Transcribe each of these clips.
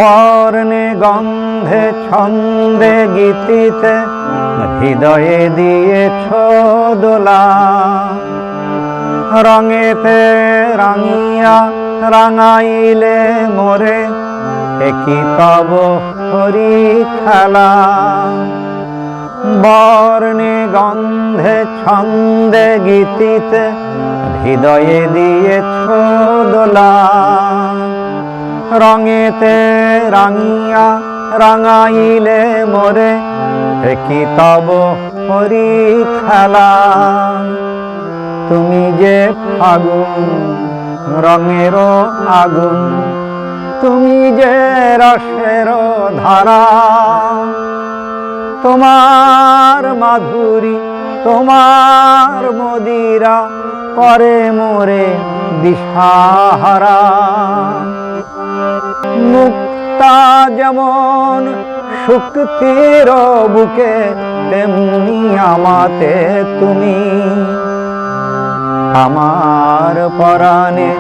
বর্ণে গন্ধে ছন্দে গীতিতে হৃদয়ে দিয়েছ দোলা, রঙেতে রাঙিয়া রাঙাইলে মোরে একই তব হরি খেলা। বর্ণে গন্ধে ছন্দে গীতিতে হৃদয়ে দিয়েছ দোলা, রঙেতে রাঙিয়া রাঙাইলে মোরে একই তব হরি খেলা। তুমি যে ফাগুন রঙের আগুন, তুমি যে রসের ধারা, তোমার মাধুরী তোমার মদিরা করে মোরে দিশাহারা। মুক্তা যেমন শুক্তির বুকে, তেমনি আমাতে তুমি। আমার পরাণে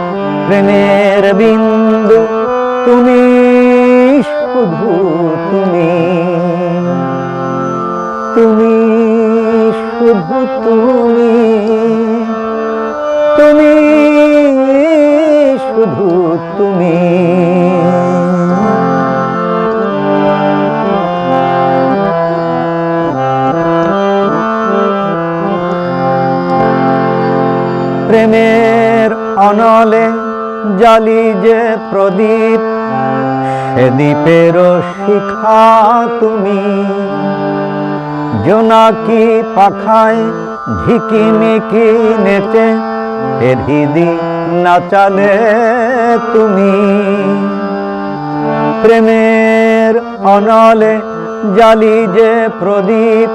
প্রেমের বিন্দু তুমি, শুধু তুমি। তুমি শুধু তুমি, তুমি শুধু তুমি। প্রেমের অনলে জালি যে প্রদীপ, সে দ্বীপের শিখা তুমি। জোনাকি পাখায় ঝিকিমিকি নেচে হৃদি নাচালে তুমি। প্রেমের অনলে জালি যে প্রদীপ,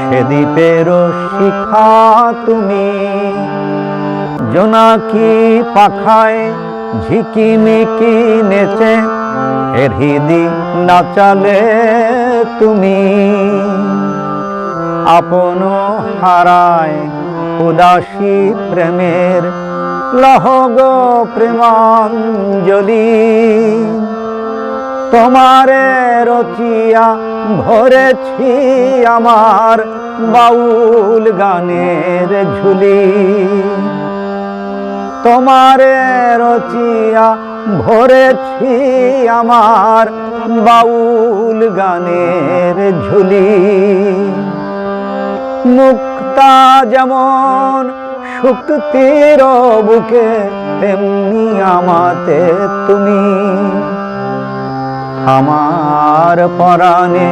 সে দ্বীপের শিখা তুমি। জোনাকি পাখায় ঝিকিমিকি নেচে হৃদি নাচালে তুমি। আপন হারায় উদাসী প্রেমের লহগ প্রেমাঞ্জলি, তোমারে রচিয়া ভরেছি আমার বাউল গানের ঝুলি। তোমারে রচিয়া ভরেছি আমার বাউল গানের ঝুলি। মুক্তা যেমন শুক্তির বুকে, তেমনি আমাতে তুমি। আমার পরাণে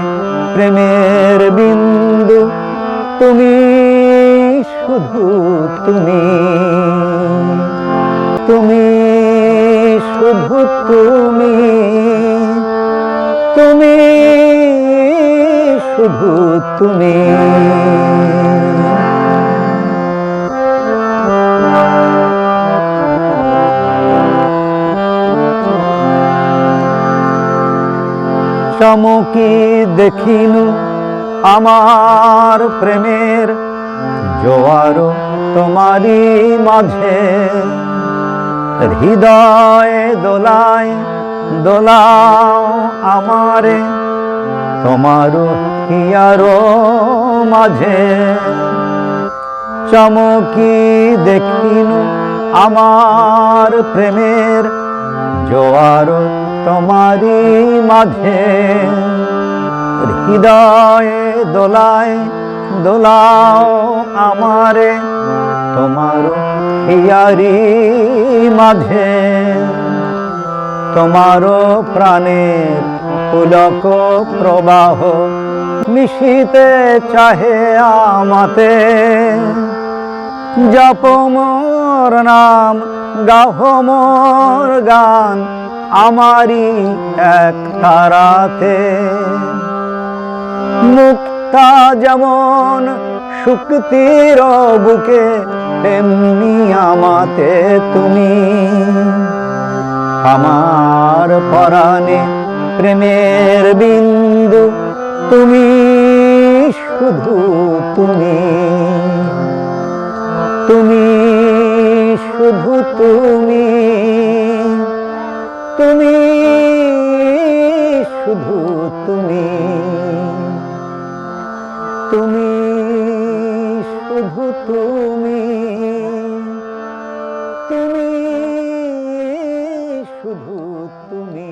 প্রেমের বিন্দু তুমি, শুধু তুমি। তুমি শুধু তুমি, তুমি শুধু তুমি। চমকি দেখিনু আমার প্রেমের জোয়ার তোমারই মাঝে। হৃদয়ে দোলায় দোলাও আমারে তোমার হিয়ার মাঝে। চমকি দেখিনু আমার প্রেমের জোয়ার তোমারই মাঝে। হৃদয়ে দোলায় দোলাও আমারে তোমার হিয়ারি মাঝে। তোমার প্রাণের পুলক প্রবাহ মিশিতে চাহে আমাতে। জপ মোর নাম গাহ মোর গান আমারি এক তারাতে। মুক্তা যেমন শুক্তির বুকে, তেমনি আমাতে তুমি। আমার পরাণে প্রেমের বিন্দু তুমি, শুধু তুমি। তুমি শুধু তুমি, তুমি শুধু তুমি, তুমি শুধু তুমি, তুমি শুধু তুমি।